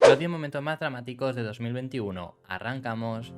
Los 10 momentos más dramáticos de 2021. Arrancamos.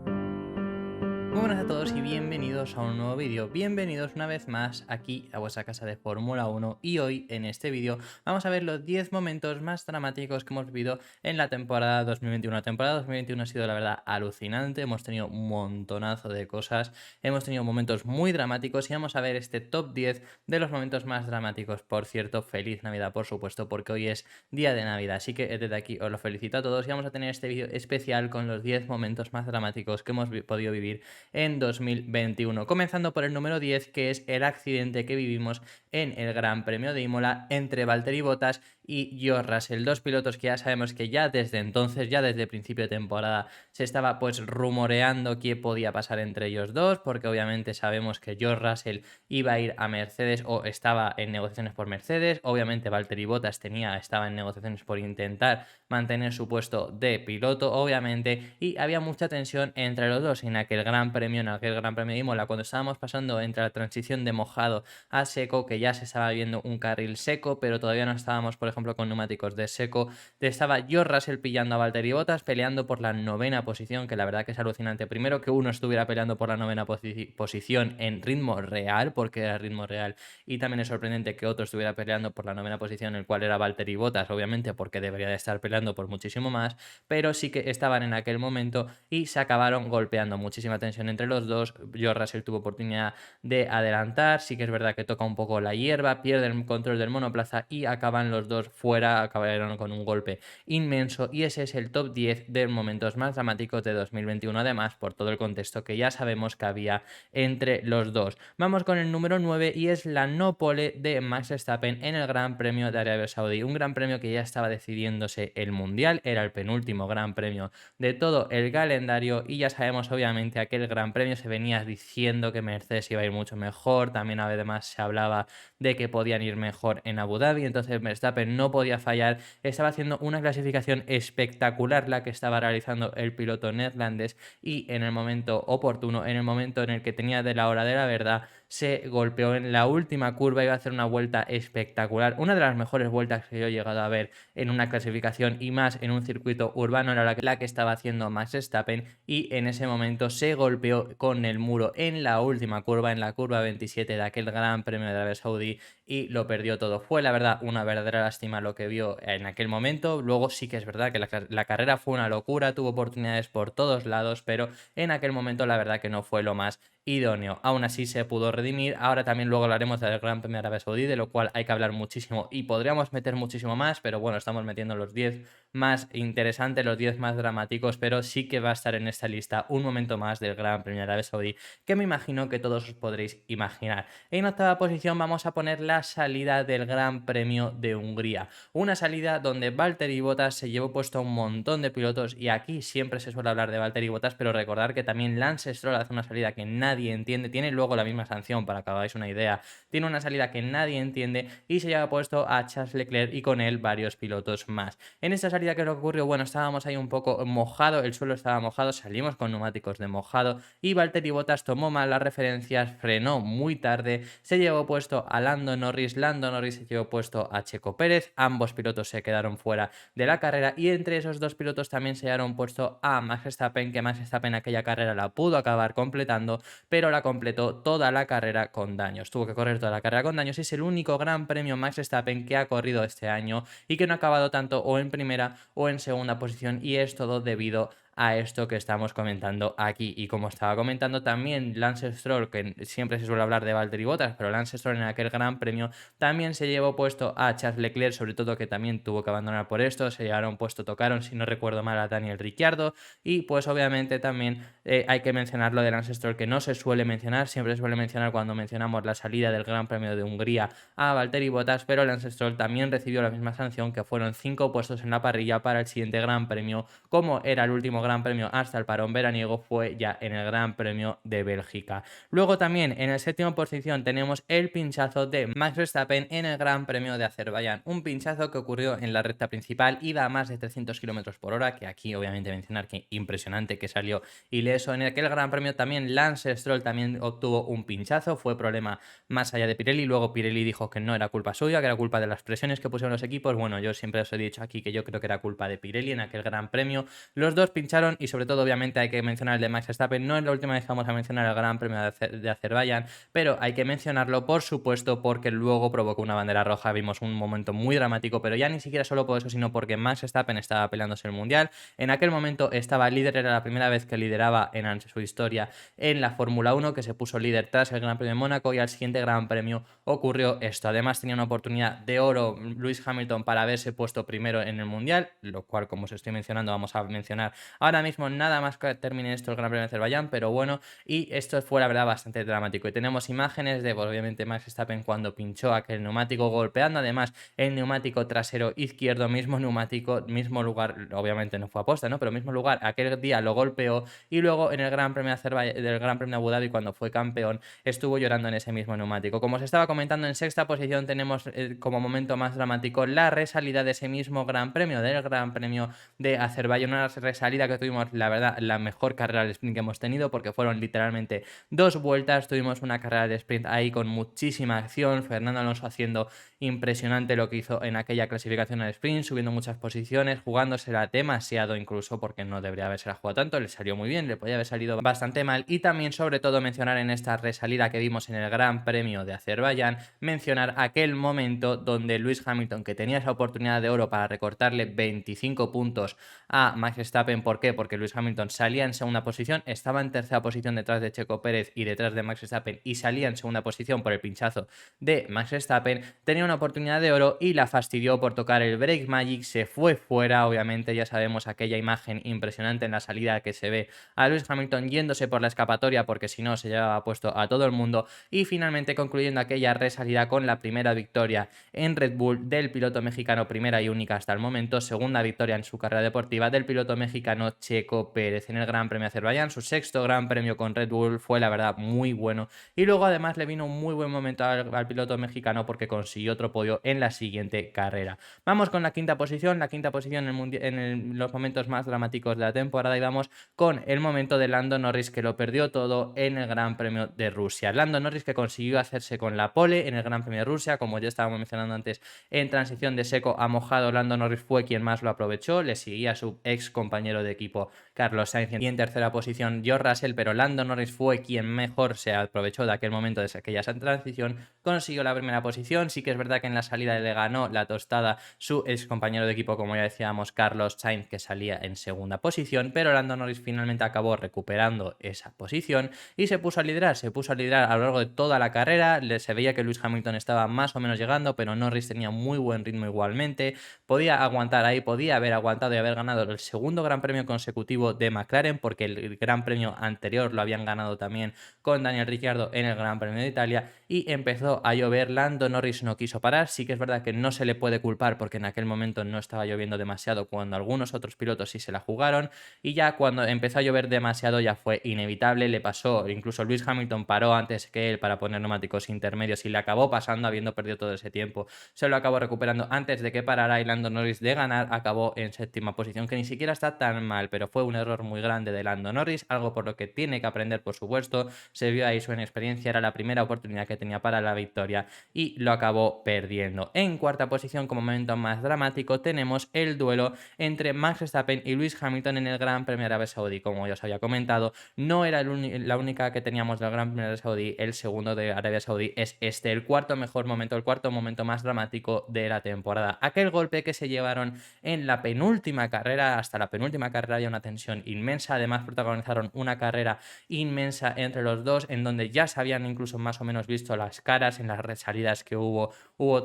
Muy buenas a todos y bienvenidos a un nuevo vídeo. Bienvenidos una vez más aquí a vuestra casa de Fórmula 1 y hoy en este vídeo vamos a ver los 10 momentos más dramáticos que hemos vivido en la temporada 2021. La temporada 2021 ha sido la verdad alucinante, hemos tenido un montonazo de cosas, hemos tenido momentos muy dramáticos y vamos a ver este top 10 de los momentos más dramáticos. Por cierto, feliz Navidad por supuesto, porque hoy es día de Navidad, así que desde aquí os lo felicito a todos y vamos a tener este vídeo especial con los 10 momentos más dramáticos que hemos podido vivir en 2021. Comenzando por el número 10, que es el accidente que vivimos en el Gran Premio de Imola entre Valtteri Bottas y George Russell, dos pilotos que ya sabemos que ya desde entonces, ya desde el principio de temporada, se estaba pues rumoreando qué podía pasar entre ellos dos, porque obviamente sabemos que George Russell iba a ir a Mercedes o estaba en negociaciones por Mercedes, obviamente Valtteri Bottas estaba en negociaciones por intentar mantener su puesto de piloto, obviamente, y había mucha tensión entre los dos en aquel Gran Premio de Imola, cuando estábamos pasando entre la transición de mojado a seco, que ya se estaba viendo un carril seco, pero todavía no estábamos, por ejemplo, con neumáticos de seco. Estaba George Russell pillando a Valtteri Bottas, peleando por la novena posición, que la verdad que es alucinante. Primero que uno estuviera peleando por la novena posición en ritmo real, porque era ritmo real, y también es sorprendente que otro estuviera peleando por la novena posición, el cual era Valtteri Bottas, obviamente, porque debería de estar peleando por muchísimo más, pero sí que estaban en aquel momento y se acabaron golpeando. Muchísima tensión entre los dos. George Russell tuvo oportunidad de adelantar, sí que es verdad que toca un poco la hierba, pierde el control del monoplaza y acaban los dos fuera, acabaron con un golpe inmenso, y ese es el top 10 de momentos más dramáticos de 2021, además por todo el contexto que ya sabemos que había entre los dos. Vamos con el número 9 y es la no pole de Max Verstappen en el Gran Premio de Arabia Saudí, un gran premio que ya estaba decidiéndose el Mundial, era el penúltimo gran premio de todo el calendario y ya sabemos obviamente aquel gran premio se venía diciendo que Mercedes iba a ir mucho mejor, también además se hablaba de que podían ir mejor en Abu Dhabi, entonces Verstappen no podía fallar, estaba haciendo una clasificación espectacular la que estaba realizando el piloto neerlandés y en el momento oportuno, en el momento en el que tenía de la hora de la verdad, se golpeó en la última curva, iba a hacer una vuelta espectacular, una de las mejores vueltas que yo he llegado a ver en una clasificación y más en un circuito urbano, era la que estaba haciendo Max Verstappen, y en ese momento se golpeó con el muro en la última curva, en la curva 27 de aquel Gran Premio de Arabia Saudí, y lo perdió todo. Fue la verdad una verdadera lástima lo que vio en aquel momento. Luego sí que es verdad que la carrera fue una locura, tuvo oportunidades por todos lados, pero en aquel momento la verdad que no fue lo más idóneo. Aún así se pudo redimir. Ahora también luego hablaremos del Gran Premio de Arabia Saudí, de lo cual hay que hablar muchísimo y podríamos meter muchísimo más, pero bueno, estamos metiendo los 10 más interesantes, los 10 más dramáticos, pero sí que va a estar en esta lista un momento más del Gran Premio de Arabia Saudí, que me imagino que todos os podréis imaginar. En octava posición vamos a poner la salida del Gran Premio de Hungría, una salida donde Valtteri Bottas se llevó puesto a un montón de pilotos, y aquí siempre se suele hablar de Valtteri Bottas, pero recordar que también Lance Stroll hace una salida que nadie entiende, tiene luego la misma sanción para que hagáis una idea, tiene una salida que nadie entiende y se lleva puesto a Charles Leclerc y con él varios pilotos más. En esta salida, ¿qué es lo que ocurrió? Bueno, estábamos ahí un poco mojado, el suelo estaba mojado, salimos con neumáticos de mojado y Valtteri Bottas tomó mal las referencias, frenó muy tarde, se llevó puesto a Lando Norris se llevó puesto a Checo Pérez, ambos pilotos se quedaron fuera de la carrera y entre esos dos pilotos también se llevaron puesto a Max Verstappen, que Max Verstappen aquella carrera la pudo acabar completando, pero la completó toda la carrera con daños, tuvo que correr toda la carrera con daños. Es el único gran premio Max Verstappen que ha corrido este año y que no ha acabado tanto o en primera o en segunda posición, y es todo debido a esto que estamos comentando aquí. Y como estaba comentando también Lance Stroll, que siempre se suele hablar de Valtteri Bottas, pero Lance Stroll en aquel gran premio también se llevó puesto a Charles Leclerc, sobre todo, que también tuvo que abandonar por esto, se llevaron puesto, tocaron, si no recuerdo mal, a Daniel Ricciardo, y pues obviamente también hay que mencionar lo de Lance Stroll, que no se suele mencionar, siempre se suele mencionar cuando mencionamos la salida del Gran Premio de Hungría a Valtteri Bottas, pero Lance Stroll también recibió la misma sanción, que fueron 5 puestos en la parrilla para el siguiente Gran Premio, como era el último Gran Gran Premio hasta el parón veraniego fue ya en el Gran Premio de Bélgica. Luego también en el séptimo posición tenemos el pinchazo de Max Verstappen en el Gran Premio de Azerbaiyán, un pinchazo que ocurrió en la recta principal, iba a más de 300 km por hora, que aquí obviamente mencionar que impresionante que salió ileso. En aquel Gran Premio también Lance Stroll también obtuvo un pinchazo, fue problema más allá de Pirelli, luego Pirelli dijo que no era culpa suya, que era culpa de las presiones que pusieron los equipos. Bueno, yo siempre os he dicho aquí que yo creo que era culpa de Pirelli en aquel Gran Premio. Los dos pincharon y sobre todo obviamente hay que mencionar el de Max Verstappen, no es la última vez que vamos a mencionar el Gran Premio de Azerbaiyán, pero hay que mencionarlo por supuesto porque luego provocó una bandera roja, vimos un momento muy dramático, pero ya ni siquiera solo por eso, sino porque Max Verstappen estaba peleándose el Mundial, en aquel momento estaba líder, era la primera vez que lideraba en su historia en la Fórmula 1, que se puso líder tras el Gran Premio de Mónaco y al siguiente Gran Premio ocurrió esto. Además tenía una oportunidad de oro Lewis Hamilton para haberse puesto primero en el Mundial, lo cual como os estoy mencionando vamos a mencionar ahora mismo nada más que termine esto el Gran Premio de Azerbaiyán, pero bueno, y esto fue la verdad bastante dramático y tenemos imágenes de obviamente Max Verstappen cuando pinchó aquel neumático golpeando además el neumático trasero izquierdo, mismo neumático, mismo lugar, obviamente no fue aposta, ¿no? Pero mismo lugar, aquel día lo golpeó y luego en el Gran Premio de Azerbaiyán, del Gran Premio de Abu Dhabi cuando fue campeón estuvo llorando en ese mismo neumático. Como os estaba comentando, en sexta posición tenemos como momento más dramático la resalida de ese mismo Gran Premio, del Gran Premio de Azerbaiyán, una resalida que tuvimos, la verdad, la mejor carrera de sprint que hemos tenido porque fueron literalmente 2 vueltas, tuvimos una carrera de sprint ahí con muchísima acción, Fernando Alonso haciendo impresionante lo que hizo en aquella clasificación al sprint, subiendo muchas posiciones, jugándosela demasiado incluso porque no debería haberse jugado tanto, le salió muy bien, le podía haber salido bastante mal y también sobre todo mencionar en esta resalida que vimos en el Gran Premio de Azerbaiyán, mencionar aquel momento donde Lewis Hamilton, que tenía esa oportunidad de oro para recortarle 25 puntos a Max Verstappen, ¿por qué? Porque Lewis Hamilton salía en segunda posición, estaba en tercera posición detrás de Checo Pérez y detrás de Max Verstappen y salía en segunda posición por el pinchazo de Max Verstappen, tenía una oportunidad de oro y la fastidió por tocar el Brake Magic, se fue fuera, obviamente ya sabemos aquella imagen impresionante en la salida que se ve a Lewis Hamilton yéndose por la escapatoria porque si no se llevaba puesto a todo el mundo y finalmente concluyendo aquella resalida con la primera victoria en Red Bull del piloto mexicano, primera y única hasta el momento, segunda victoria en su carrera deportiva del piloto mexicano Checo Pérez en el Gran Premio de Azerbaiyán, su sexto Gran Premio con Red Bull, fue la verdad muy bueno y luego además le vino un muy buen momento al piloto mexicano porque consiguió otro podio en la siguiente carrera. Vamos con la quinta posición en los momentos más dramáticos de la temporada y vamos con el momento de Lando Norris que lo perdió todo en el Gran Premio de Rusia. Lando Norris que consiguió hacerse con la pole en el Gran Premio de Rusia, como ya estábamos mencionando antes, en transición de seco a mojado, Lando Norris fue quien más lo aprovechó, le seguía a su ex compañero de equipo Carlos Sainz y en tercera posición George Russell, pero Lando Norris fue quien mejor se aprovechó de aquel momento de aquella transición, consiguió la primera posición, sí que es verdad que en la salida le ganó la tostada su ex compañero de equipo, como ya decíamos, Carlos Sainz, que salía en segunda posición, pero Lando Norris finalmente acabó recuperando esa posición y se puso a liderar a lo largo de toda la carrera, se veía que Lewis Hamilton estaba más o menos llegando, pero Norris tenía muy buen ritmo igualmente, podía aguantar ahí, podía haber aguantado y haber ganado el segundo Gran Premio consecutivo de McLaren, porque el Gran Premio anterior lo habían ganado también con Daniel Ricciardo en el Gran Premio de Italia y empezó a llover, Lando Norris no quiso parar, sí que es verdad que no se le puede culpar porque en aquel momento no estaba lloviendo demasiado cuando algunos otros pilotos sí se la jugaron y ya cuando empezó a llover demasiado ya fue inevitable, le pasó, incluso Lewis Hamilton paró antes que él para poner neumáticos intermedios y le acabó pasando habiendo perdido todo ese tiempo, se lo acabó recuperando antes de que parara y Lando Norris de ganar acabó en séptima posición, que ni siquiera está tan mal, pero fue un error muy grande de Lando Norris, algo por lo que tiene que aprender por supuesto, se vio ahí su inexperiencia, era la primera oportunidad que tenía para la victoria y lo acabó perdiendo. En cuarta posición, como momento más dramático, tenemos el duelo entre Max Verstappen y Lewis Hamilton en el Gran Premio de Arabia Saudí. Como ya os había comentado, no era la única que teníamos del Gran Premio de Arabia Saudí, el segundo de Arabia Saudí es este, el cuarto mejor momento, el cuarto momento más dramático de la temporada. Aquel golpe que se llevaron en la penúltima carrera, hasta la penúltima carrera había una tensión inmensa, además protagonizaron una carrera inmensa entre los dos, en donde ya se habían incluso más o menos visto las caras en las resalidas que hubo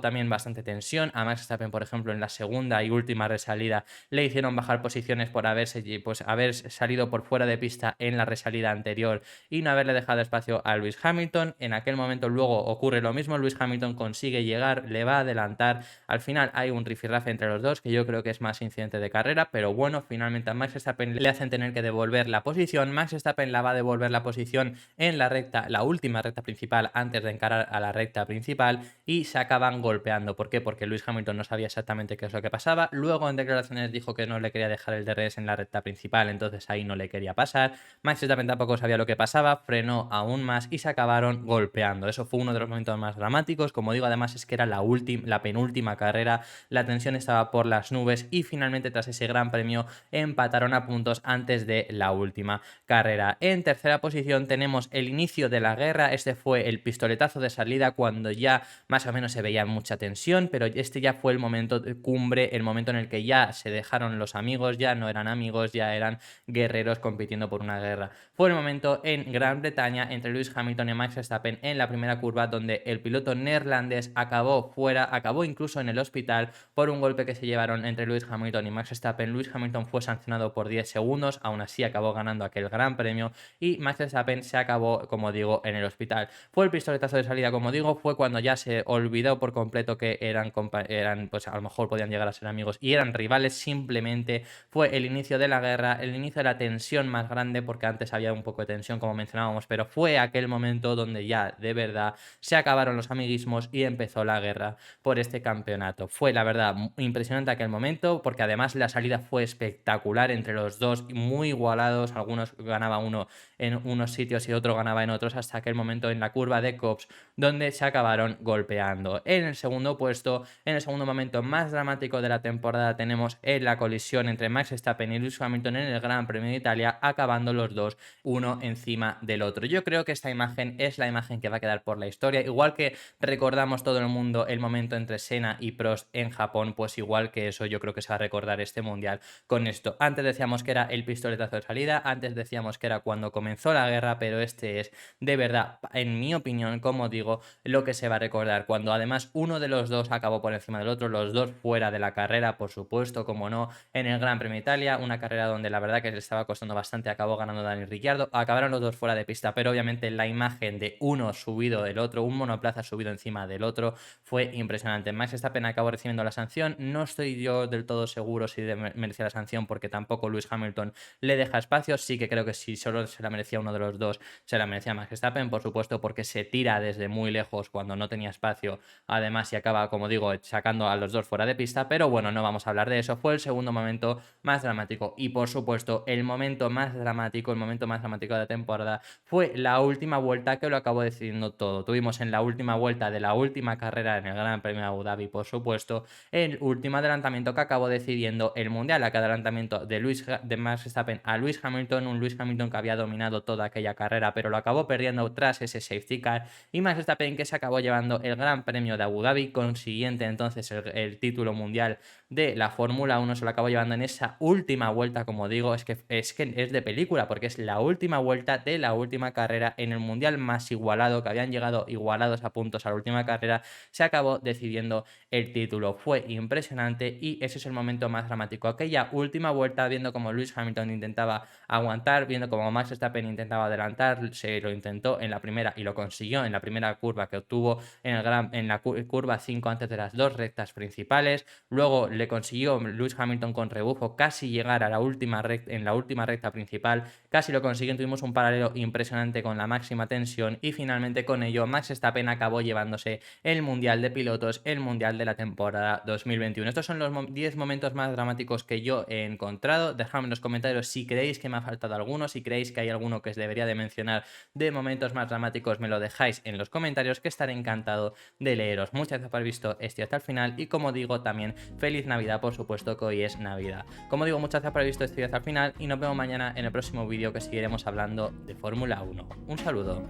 también bastante tensión, a Max Verstappen por ejemplo en la segunda y última resalida le hicieron bajar posiciones por haber salido por fuera de pista en la resalida anterior y no haberle dejado espacio a Lewis Hamilton. En aquel momento luego ocurre lo mismo, Lewis Hamilton consigue llegar, le va a adelantar, al final hay un rifirrafe entre los dos que yo creo que es más incidente de carrera, pero bueno, finalmente a Max Verstappen le hacen tener que devolver la posición. Max Verstappen la va a devolver la posición en la recta, la última recta principal, antes de encarar a la recta principal, y se acaban golpeando. ¿Por qué? Porque Lewis Hamilton no sabía exactamente qué es lo que pasaba. Luego en declaraciones dijo que no le quería dejar el DRS en la recta principal, entonces ahí no le quería pasar. Max Verstappen tampoco sabía lo que pasaba, frenó aún más y se acabaron golpeando. Eso fue uno de los momentos más dramáticos. Como digo, además es que era la penúltima carrera, la tensión estaba por las nubes y finalmente tras ese gran premio empataron a puntos antes de la última carrera. En tercera posición tenemos el inicio de la guerra. Este fue el pistoletazo de salida cuando ya más o menos se veía mucha tensión, pero este ya fue el momento de cumbre, el momento en el que ya se dejaron los amigos, ya no eran amigos, ya eran guerreros compitiendo por una guerra. Fue el momento en Gran Bretaña entre Lewis Hamilton y Max Verstappen en la primera curva, donde el piloto neerlandés acabó fuera, acabó incluso en el hospital por un golpe que se llevaron entre Lewis Hamilton y Max Verstappen. Lewis Hamilton fue sancionado por 10 segundos, aún así acabó ganando aquel gran premio, y Max Verstappen se acabó, como digo, en el hospital. Fue el pistoletazo de salida, como digo, fue cuando ya se olvidó por completo que eran pues a lo mejor podían llegar a ser amigos y eran rivales. Simplemente fue el inicio de la guerra, el inicio de la tensión más grande, porque antes había un poco de tensión, como mencionábamos, pero fue aquel momento donde ya de verdad se acabaron los amiguismos y empezó la guerra por este campeonato. Fue la verdad impresionante aquel momento, porque además la salida fue espectacular entre los dos, muy igualados. Algunos ganaba uno en unos sitios y otro ganaba en otros, hasta aquel momento en la curva de Copse, donde se acabaron golpeando. En el segundo puesto, en el segundo momento más dramático de la temporada, tenemos la colisión entre Max Verstappen y Lewis Hamilton en el Gran Premio de Italia, acabando los dos uno encima del otro. Yo creo que esta imagen es la imagen que va a quedar por la historia. Igual que recordamos todo el mundo el momento entre Senna y Prost en Japón, pues igual que eso yo creo que se va a recordar este mundial con esto. Antes decíamos que era el pistoletazo de salida, antes decíamos que era cuando comenzó la guerra, pero este es de verdad, en mi opinión, como digo, lo que se va a recordar, cuando además uno de los dos acabó por encima del otro, los dos fuera de la carrera, por supuesto, como no, en el Gran Premio de Italia, una carrera donde la verdad que le estaba costando bastante, acabó ganando Daniel Ricciardo, acabaron los dos fuera de pista, pero obviamente la imagen de uno subido del otro, un monoplaza subido encima del otro, fue impresionante. Max Verstappen acabó recibiendo la sanción, no estoy yo del todo seguro si merecía la sanción, porque tampoco Lewis Hamilton le deja espacio. Sí que creo que si solo se la merecía uno de los dos, se la merecía Max Verstappen, por supuesto, porque se tira desde muy lejos cuando no tenía espacio, además, y acaba, como digo, sacando a los dos fuera de pista. Pero bueno, no vamos a hablar de eso. Fue el segundo momento más dramático, y por supuesto el momento más dramático, el momento más dramático de la temporada fue la última vuelta, que lo acabó decidiendo todo. Tuvimos en la última vuelta de la última carrera en el Gran Premio de Abu Dhabi, por supuesto, el último adelantamiento que acabó decidiendo el mundial, aquel adelantamiento de Max Verstappen a Lewis Hamilton, un Lewis Hamilton que había dominado toda aquella carrera, pero lo acabó perdiendo tras ese safety car, y Max Verstappen que se acabó llevando el Gran Premio de Abu Dhabi, consiguiente entonces el título mundial de la Fórmula 1, se lo acabó llevando en esa última vuelta. Como digo, es que es de película, porque es la última vuelta de la última carrera en el mundial más igualado, que habían llegado igualados a puntos a la última carrera, se acabó decidiendo el título. Fue impresionante y ese es el momento más dramático. Aquella última vuelta, viendo como Lewis Hamilton intentaba aguantar, viendo como Max Verstappen intentaba adelantar, se lo intentó en la primera y lo consiguió en la primera curva que obtuvo en la curva 5 antes de las dos rectas principales. Luego le consiguió Lewis Hamilton con rebufo casi llegar a la última recta, en la última recta principal, casi lo consiguió. Tuvimos un paralelo impresionante con la máxima tensión y finalmente con ello Max Verstappen acabó llevándose el Mundial de Pilotos, el Mundial de la temporada 2021. Estos son los 10 momentos más dramáticos que yo he encontrado. Dejadme en los comentarios si creéis que me ha faltado alguno, si creéis que hay alguno que os debería de mencionar de momentos más dramáticos, me lo dejáis en los comentarios, que estaré encantado de leeros. Muchas gracias por haber visto este hasta el final, y como digo, también feliz Navidad, por supuesto que hoy es Navidad. Como digo, muchas gracias por haber visto este hasta el final y nos vemos mañana en el próximo vídeo, que seguiremos hablando de Fórmula 1. Un saludo.